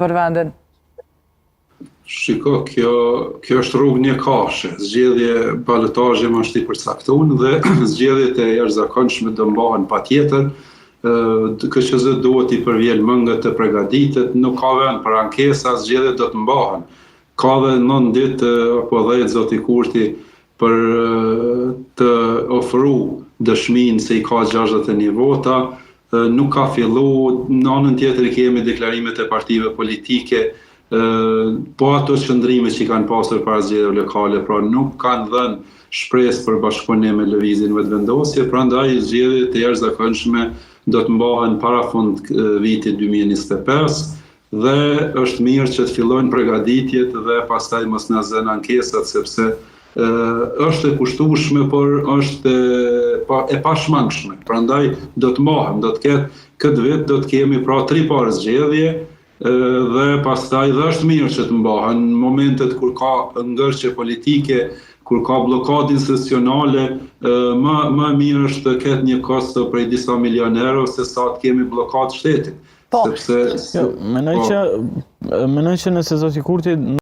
për vendin? Shiko, kjo është rrugë një kashe. Zgjedhje balotazhi më është i përcaktuar dhe zgjedhjet e jashtëzakonshme do mbahen patjetër. KQZ duhet i përvjel mëngët të përgatitet, nuk ka vend për ankesa, zgjedhjet do të mbahen. Ka dhe 9 ditë apo 10 zoti Kurti për të ofruar dëshminë se i ka 61 vota. Nuk ka fillu, në anën tjetër kemi deklarimet e partive politike, po ato qëndrime që kanë pasur para zgjedhjeve lokale, pra nuk kanë dhënë shpresë për bashkëpunim me lëvizjen vetëvendosje, prandaj zgjedhjet e jashtëzakonshme do të mbahen para fund vitit 2025 dhe është mirë që të fillojnë përgatitjet dhe pastaj mos na zënë ankesat sepse është e kushtueshme, por është e pashmangshme. Prandaj do të mbahen, do të ketë këtë vit do të kemi pra 3 parë zgjedhje dhe pastaj dhe është mirë që të mbahen në momentet kur ka ngërçe politike, kur ka blokadë institucionale, më mirë është të ketë një kosto prej disa milionë euro se sa të kemi blokadë shtetit. Po, Mendoj që nëse zoti Kurti